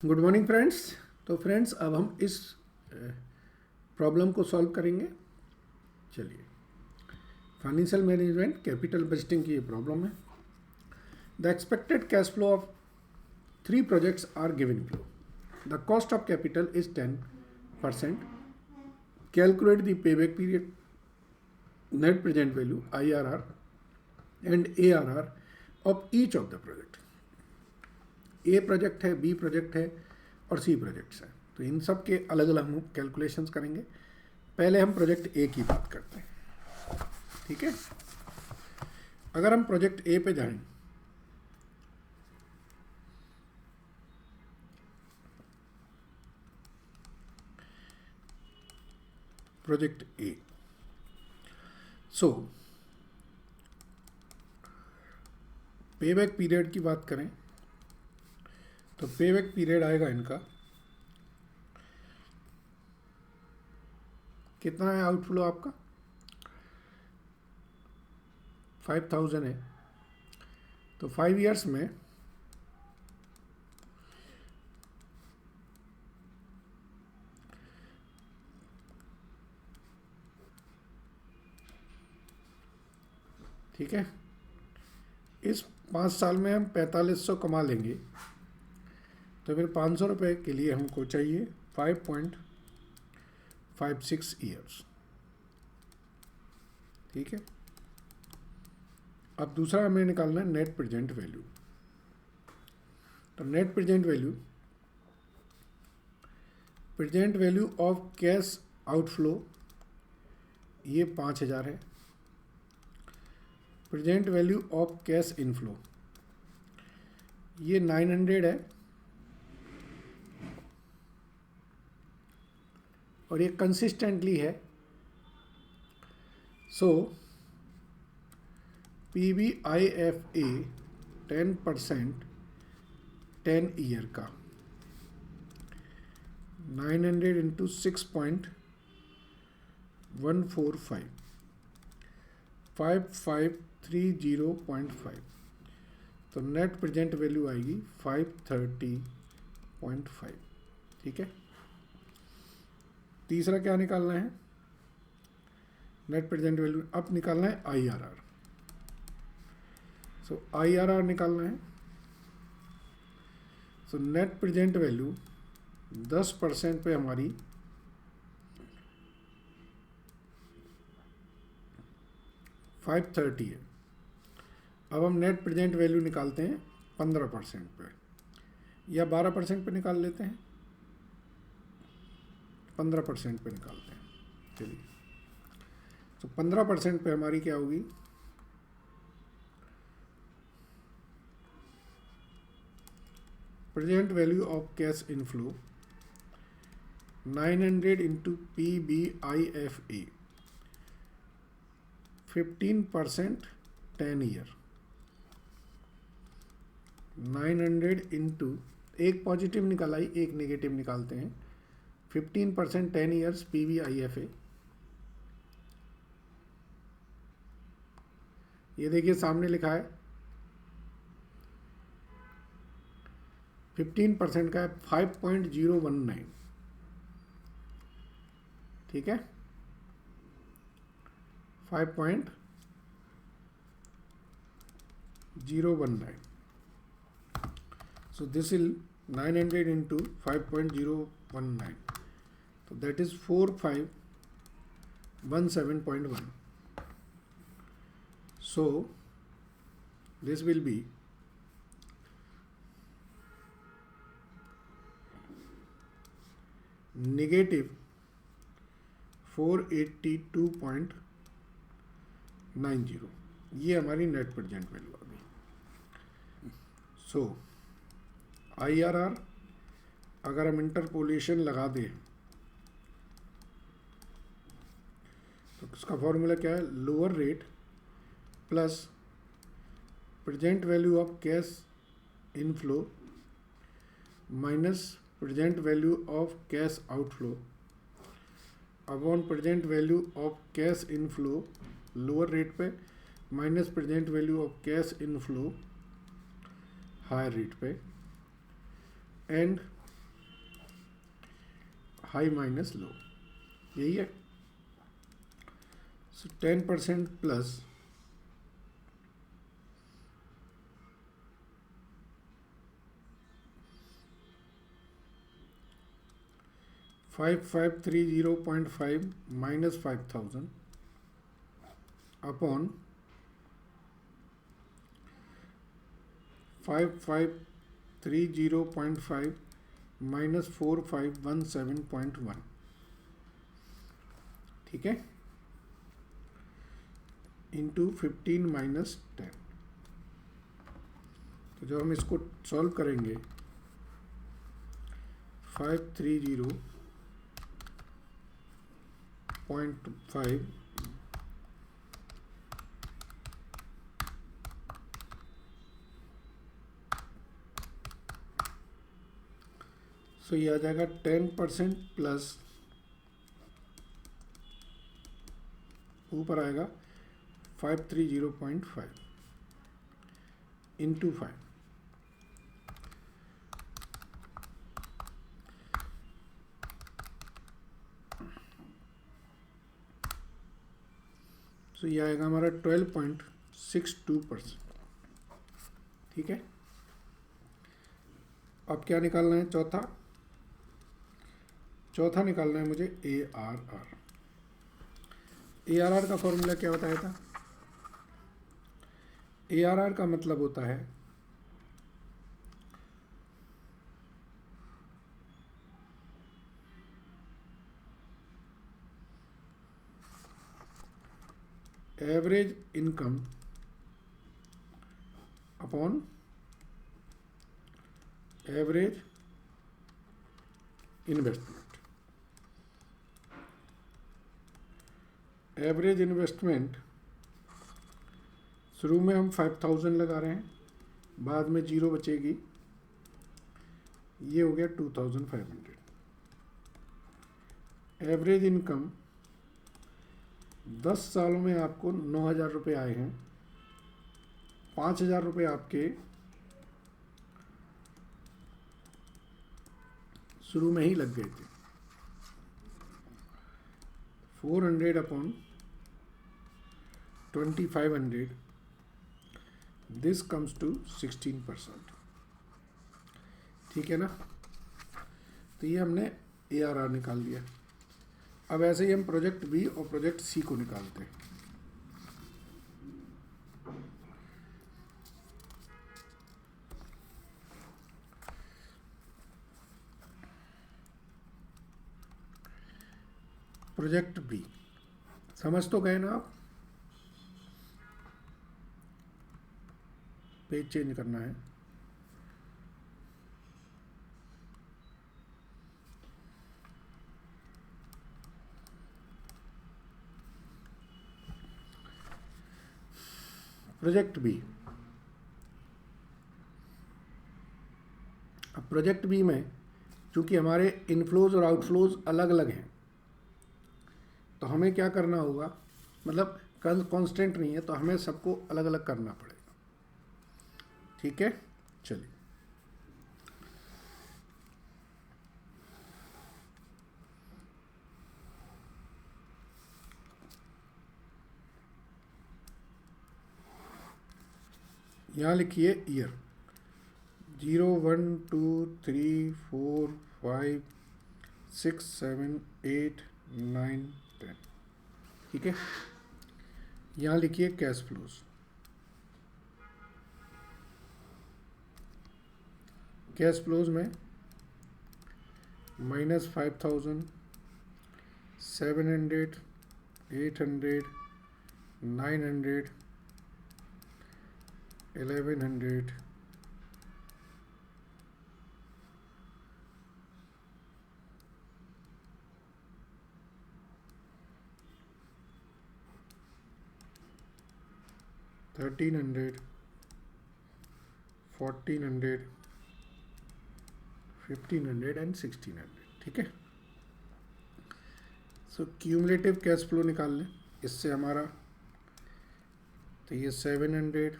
Good morning friends. तो friends अब हम इस प्रॉब्लम को सॉल्व करेंगे। चलिए, फाइनेंशियल मैनेजमेंट कैपिटल बजटिंग की ये प्रॉब्लम है। The expected cash flow of 3 projects are given flow. The cost of capital is 10%। Calculate the payback period, net present value IRR and ARR of each of the project. A project है, B project है और सी projects हैं, तो इन सब के अलग अलग हम कैलकुलेशंस करेंगे। पहले हम प्रोजेक्ट ए की बात करते हैं, ठीक है। अगर हम प्रोजेक्ट ए पे जाएं, project A, so payback period की बात करें तो पेबैक पीरियड आएगा इनका कितना है? आउटफ्लो आपका 5000 है, तो 5 ईयर्स में ठीक है, इस 5 साल में हम 4500 कमा लेंगे, तो फिर 500 रुपये के लिए हमको चाहिए 5.56 ईयर्स, ठीक है। अब दूसरा हमें निकालना है नेट प्रेजेंट वैल्यू। तो net present value of cash outflow ये 5000 है। Present value of cash inflow ये 900 है, और ये कंसिस्टेंटली है। सो PBIFA 10% 10 ईयर का 900 इंटू 6.145 5530.5, तो नेट प्रेजेंट वैल्यू आएगी 530.5, ठीक है। तीसरा क्या निकालना है? नेट प्रेजेंट वैल्यू अब निकालना है IRR। सो IRR निकालना है। सो नेट प्रेजेंट वैल्यू 10% पे हमारी 530 है। अब हम नेट प्रेजेंट वैल्यू निकालते हैं 15% पे, या 12% पे निकाल लेते हैं, 15% पे निकालते हैं। चलिए, तो 15% पे हमारी क्या होगी? Present value of cash inflow 900 into PBIFA 15% 10 year, 900 into, एक पॉजिटिव निकल आई, एक नेगेटिव निकालते हैं। 15% 10 ईयर्स PBIFA, ये देखिए सामने लिखा है 15% का है 5.019, ठीक है, 5.019। So this is 900 into 5.019, so that is 4517.1. So this will be negative 482.90, ये हमारी नेट प्रेजेंट वैल्यू आ गई। सो IRR अगर हम इंटरपोलेशन लगा दें तो उसका फॉर्मूला क्या है? Lower rate plus present value of cash inflow minus present value of cash outflow upon present value of cash inflow lower rate पे minus present value of cash inflow higher rate पे, and high minus low, यही है। So 10% plus 5530.5 minus 5000 upon 5530.5 minus 4517.1, ठीक है, into 15 minus 10। तो जब हम इसको सॉल्व करेंगे 530.5 सो ये आ जाएगा 10% प्लस ऊपर आएगा 530.5 इंटू 5। तो ये आएगा हमारा 12.62%, ठीक है। अब क्या निकालना है? चौथा निकालना है मुझे ARR। ARR का फॉर्मूला क्या बताया था? ARR का मतलब होता है average income upon average investment. Average investment शुरू में हम 5000 लगा रहे हैं, बाद में 0 बचेगी, ये हो गया 2500। एवरेज इनकम 10 सालों में आपको 9000 रुपये आए हैं, 5000 रुपये आपके शुरू में ही लग गए थे। 400 अपॉन 2500, दिस कम्स टू 16%, ठीक है ना। तो ये हमने ARR निकाल दिया। अब ऐसे ही हम प्रोजेक्ट बी और प्रोजेक्ट सी को निकालते हैं। प्रोजेक्ट बी समझ तो गए ना आप? पेज चेंज करना है। प्रोजेक्ट बी, अब प्रोजेक्ट बी में चूंकि हमारे इनफ्लोज और आउटफ्लोज अलग अलग हैं, तो हमें क्या करना होगा, मतलब कांस्टेंट नहीं है, तो हमें सबको अलग अलग करना पड़ेगा, ठीक है। चलिए, यहाँ लिखिए ईयर 0 1 2 3 4 5 6 7 8 9 10, ठीक है। यहाँ लिखिए कैश फ्लोज। कैश फ्लोज में -5000, 700, 800, 900, 1100, 1300, 1400, 1500 एंड 1600, ठीक है। सो क्यूमुलेटिव कैश फ्लो निकाल लें इससे हमारा, तो ये 700,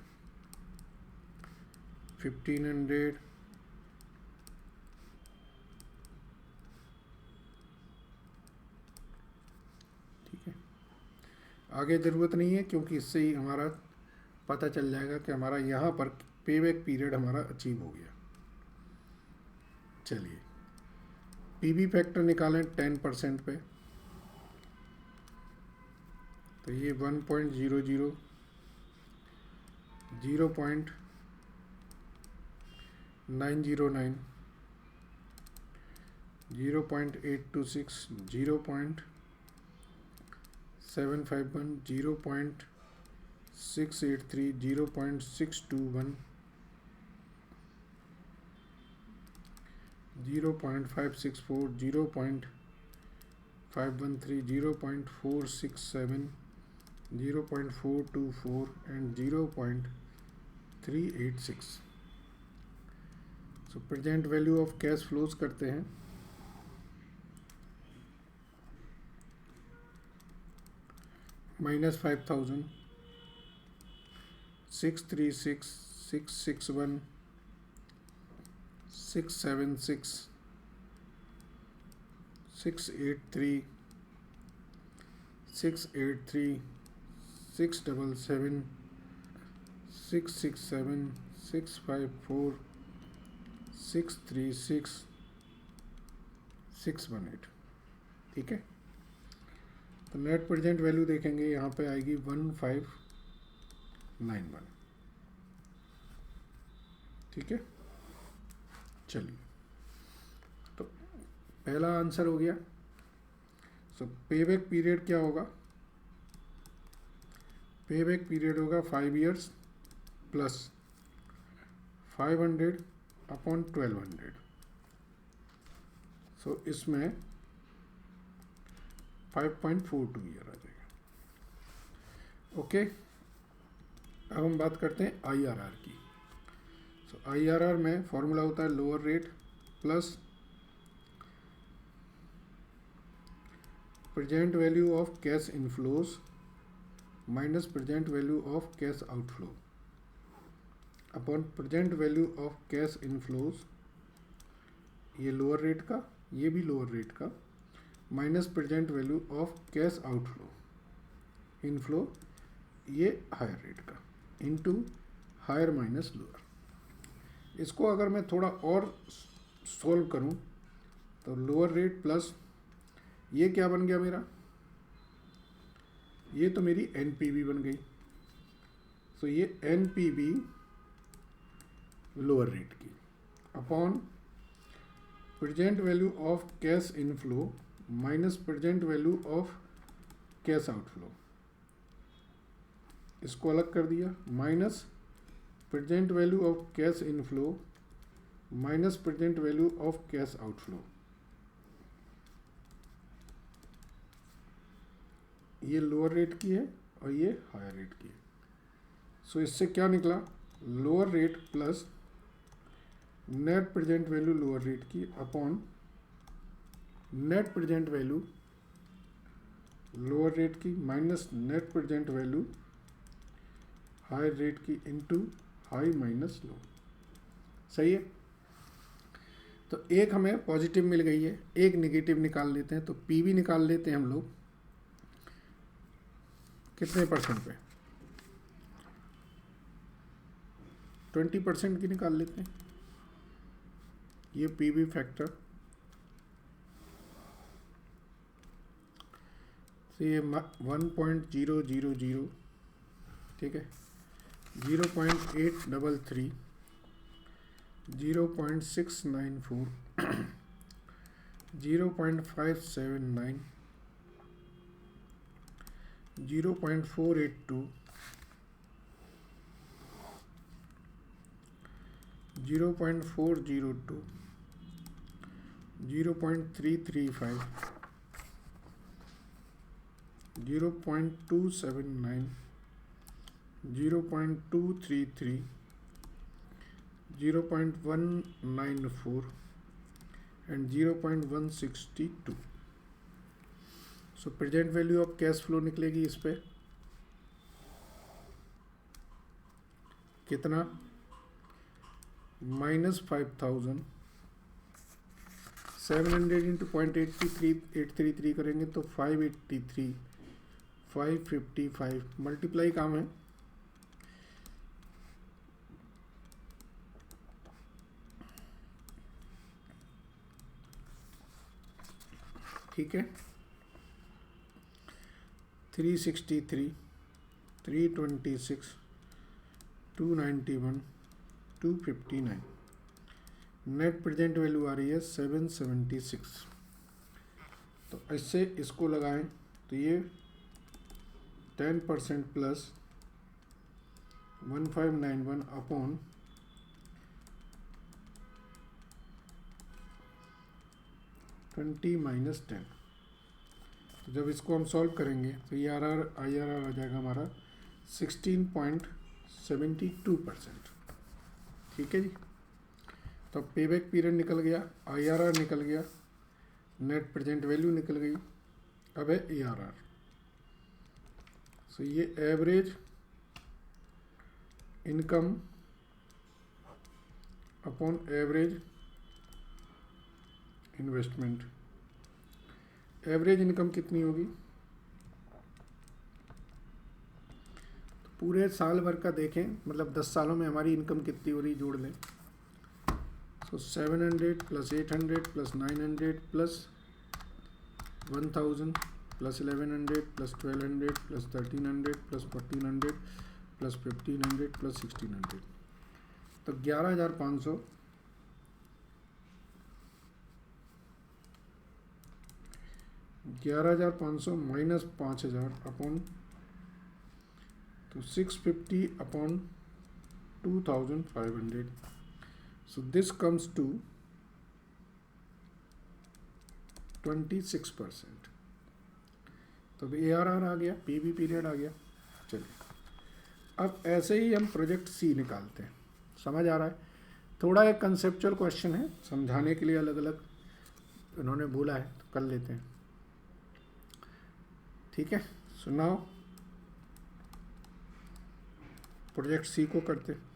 1500, आगे ज़रूरत नहीं है, क्योंकि इससे ही हमारा पता चल जाएगा कि हमारा यहाँ पर पेबैक पीरियड हमारा अचीव हो गया। चलिए पीवी फैक्टर निकालें 10% पे, तो ये 1.00, 0.909, 0.826, 0.751, 0.683, 0.621, 0.564, 0.513, 0.467, 0.424 and 0.386. So present value of cash flows करते हैं। -5,000, 636, 661, 676, 683, 683, 677, 667, 654, 636, 618। ठीक है, तो नेट प्रेजेंट वैल्यू देखेंगे, यहाँ पे आएगी 1591। ठीक है, चलिए तो पहला आंसर हो गया। सो पेबैक पीरियड क्या होगा? पेबैक पीरियड होगा 5 years प्लस 500 अपॉन 1200। सो इसमें 5.42 ईयर आ जाएगा। ओके, अब हम बात करते हैं IRR की। सो IRR में फॉर्मूला होता है lower rate plus present value of cash inflows minus present value of cash outflow upon present value of cash inflows, ये लोअर रेट का, ये भी लोअर रेट का, minus present value of cash outflow, inflow ये higher rate का, into higher minus lower. इसको अगर मैं थोड़ा और सॉल्व करूं तो लोअर रेट प्लस ये क्या बन गया मेरा, ये तो मेरी NPV बन गई। सो ये NPV लोअर रेट की upon present value of cash inflow minus present value of cash outflow, इसको अलग कर दिया, minus present value of cash inflow minus present value of cash outflow. ये लोअर रेट की है और ये हायर रेट की है। सो इससे क्या निकला, lower rate plus net present value lower rate की upon net present value lower rate की minus net present value higher rate की इनटू हाई माइनस लो। सही है, तो एक हमें पॉजिटिव मिल गई है, एक नेगेटिव निकाल लेते हैं। तो पीवी निकाल लेते हैं हम लोग कितने परसेंट पे, 20% की निकाल लेते हैं। ये पीवी फैक्टर, तो ये 1.000, ठीक है, 0.833, 0.694, 0.579, 0.482, 0.402, 0.335, 0.279, 0.233, 0.194 and 0.162। So present value of cash flow निकलेगी इस पे कितना, -5,000, 700 इंटू 0.833 करेंगे तो 583, 555 मल्टीप्लाई काम है, ठीक है। 363, 326, 291, 259, नेट प्रेजेंट वैल्यू आ रही है 776। तो इससे इसको लगाएं तो ये 10% प्लस 1591 अपॉन 20 माइनस 10। तो जब इसको हम सॉल्व करेंगे तो ये IRR आ जाएगा हमारा 16.72%, ठीक है जी। तो पेबैक पीरियड निकल गया, IRR निकल गया, नेट प्रेजेंट वैल्यू निकल गई, अब है ARR। सो ये average income upon average investment. Average income कितनी होगी, तो पूरे साल भर का देखें, मतलब 10 सालों में हमारी इनकम कितनी हो रही, जोड़ लें। तो 700 plus 800 plus 900 plus 1000 plus 1100 plus 1200 plus 1300 plus 1400 plus 1500 plus 1600, तो 11,500 11,500 माइनस 5,000 अपॉन, तो 650 upon 2,500। So this comes to 26%। तो ARR आ गया, PV पीरियड आ गया। चलिए अब ऐसे ही हम प्रोजेक्ट C निकालते हैं। समझ आ रहा है, थोड़ा एक कंसेप्चुअल क्वेश्चन है, समझाने के लिए अलग अलग उन्होंने बोला है, तो कर लेते हैं, ठीक है। सुनाओ, प्रोजेक्ट C को करते हैं।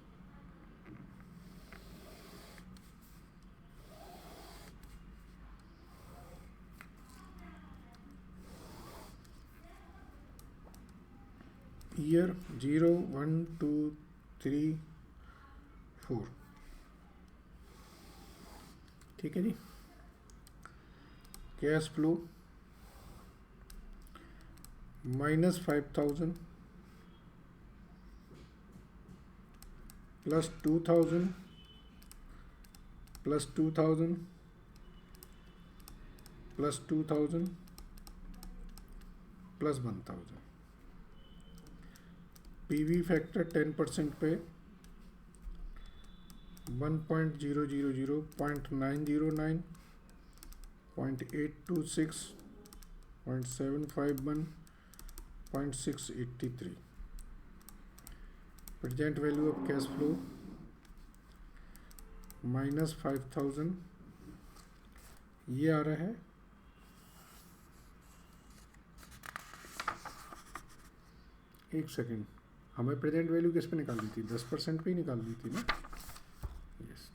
ईयर 0, 1, 2, 3, 4, ठीक है जी। Cash flow minus 5,000 plus 2,000 plus 2,000 plus 2,000 plus 1,000। PV factor 10% पे 1.000, 0.909, 0.826, 0.751, 0.683। Present value of cash flow minus 5,000, ये आ रहा है एक सेकेंड, हमें प्रेजेंट वैल्यू किस पे निकाल दी थी, 10% पे ही निकाल दी थी ना। यस,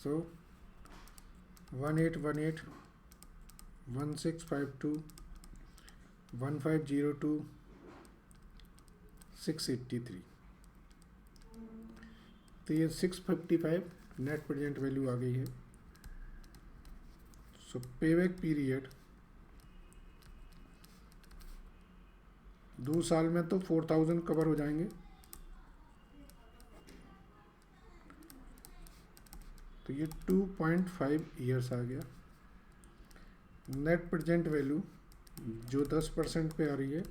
सो 1818, 1652, 1502, 683। तो ये 655 नेट प्रेजेंट वैल्यू आ गई है। सो पेबैक पीरियड 2 साल में तो 4,000 कवर हो जाएंगे, तो ये 2.5 ईयर्स आ गया। नेट प्रेजेंट वैल्यू जो 10% पे आ रही है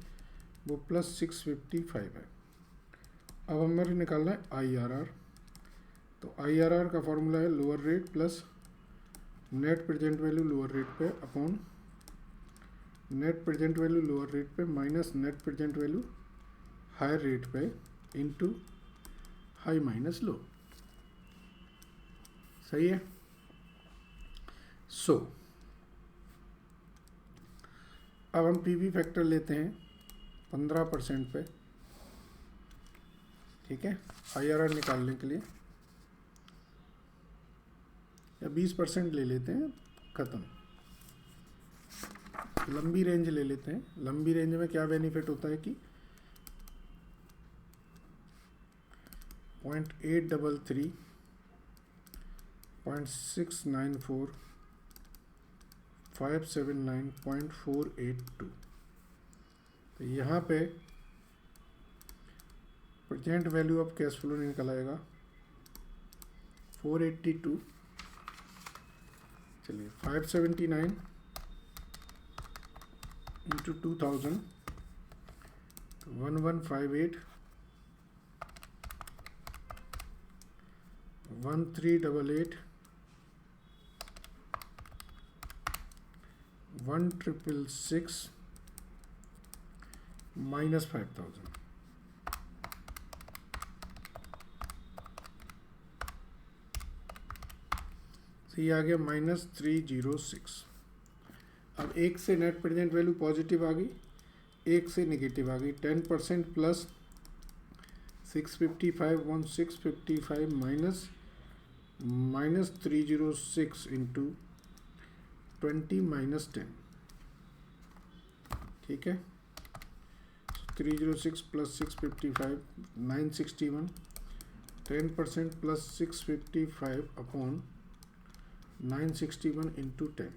वो प्लस 655 है। अब हमें निकालना है IRR। तो IRR का फॉर्मूला है lower rate plus net present value lower rate पे upon net present value lower rate पे minus net present value higher rate पे इनटू हाई माइनस लो। सही है। सो अब हम PV फैक्टर लेते हैं 15% पे, ठीक है, IRR निकालने के लिए, या 20% ले लेते हैं, ख़त्म। लंबी रेंज ले लेते हैं। लंबी रेंज में क्या बेनिफिट होता है कि 0.833, 0.694, 579, 0.482। तो यहाँ पे present value of cash flow निकल आएगा 482। चलिए 579 इंटू 2000, 1158, 1388, 1666 माइनस 5000। तो ये आ गया -306। अब एक से नेट प्रेजेंट वैल्यू पॉजिटिव आ गई, एक से नेगेटिव आ गई। 10% प्लस 655 1655 माइनस 306 इंटू 20 माइनस 10। ठीक है, 306 plus 655 961, 10% plus 655 upon 961 into 10.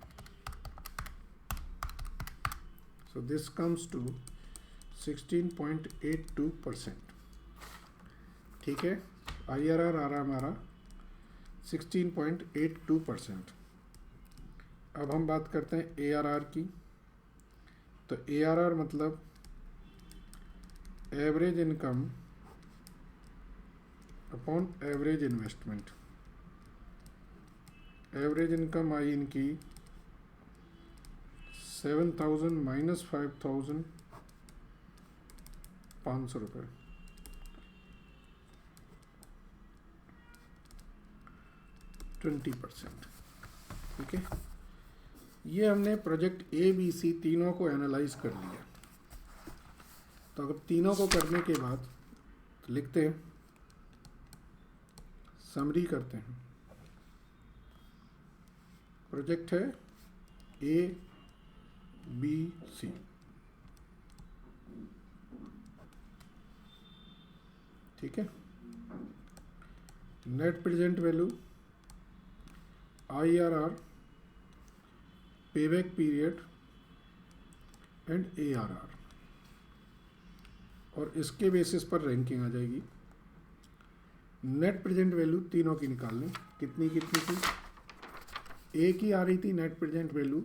So this comes to 16.82%. ठीक है, IRR आ रहा हमारा 16.82%। अब हम बात करते हैं ARR की। तो ARR मतलब average income upon average investment. Average income आई इनकी 7000 माइनस 5500 रुपये। %20। ठीक है, ये हमने प्रोजेक्ट ABC तीनों को एनालाइज कर लिया। तो अगर तीनों को करने के बाद तो लिखते हैं, समरी करते हैं। प्रोजेक्ट है ABC। ठीक है, net present value, IRR, payback period and ARR, और इसके बेसिस पर रैंकिंग आ जाएगी। नेट प्रेजेंट वैल्यू तीनों की निकाल लें, कितनी कितनी थी। ए की आ रही थी नेट प्रेजेंट वैल्यू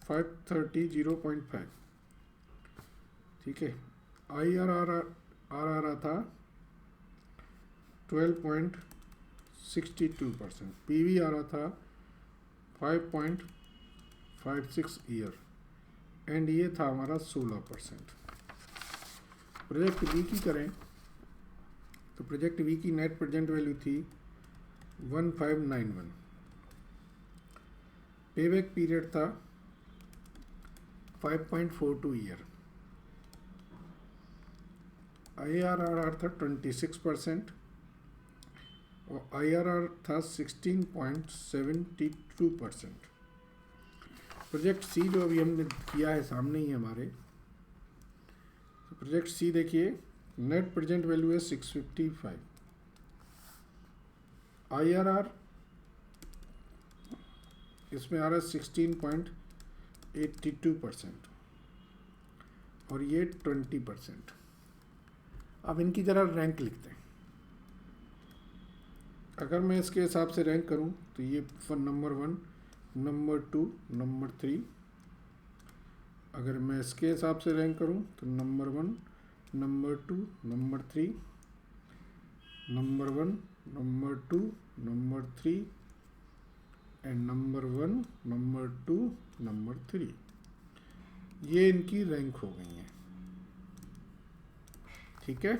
530 0.5। ठीक है, IRR आ रहा था 12.62%, PV आ रहा था 5.56 ईयर, एंड ये था हमारा 16%। प्रोजेक्ट बी की करें तो प्रोजेक्ट बी की नेट प्रेजेंट वैल्यू थी 1591। पेबैक पीरियड था 5.42 ईयर। IRR था 26% और IRR था 16.72%। प्रोजेक्ट सी जो अभी हमने किया है सामने ही हमारे, तो प्रोजेक्ट सी देखिए, नेट प्रेजेंट वैल्यू है 655, IRR इसमें आ रहा है 16.82% और ये 20%। अब इनकी जरा रैंक लिखते हैं। अगर मैं इसके हिसाब से रैंक करूं तो ये नंबर 1, नंबर 2, नंबर 3। अगर मैं इसके हिसाब से रैंक करूं तो number 1, number 2, number 3, number 1, number 2, number 3 and number 1, number 2, number 3। ये इनकी रैंक हो गई है। ठीक है,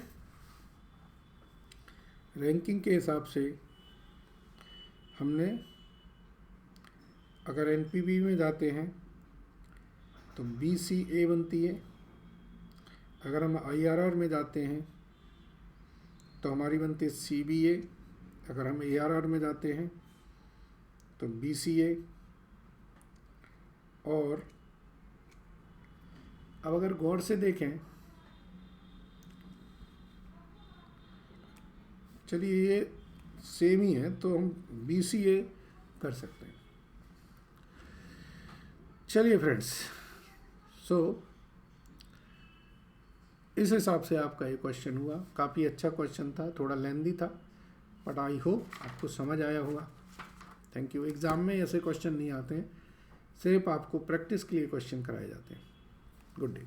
रैंकिंग के हिसाब से हमने, अगर NPV में जाते हैं तो BCA बनती है। अगर हम IRR में जाते हैं तो हमारी बनती है CBA। अगर हम ARR में जाते हैं तो BCA। और अब अगर गौर से देखें, चलिए ये सेम ही है तो हम BCA कर सकते हैं। चलिए फ्रेंड्स, सो इस हिसाब से आपका ये क्वेश्चन हुआ। काफ़ी अच्छा क्वेश्चन था, थोड़ा लेंदी था, बट आई होप आपको समझ आया होगा। Thank you. एग्ज़ाम में ऐसे क्वेश्चन नहीं आते हैं, सिर्फ आपको प्रैक्टिस के लिए क्वेश्चन कराए जाते हैं। Good day.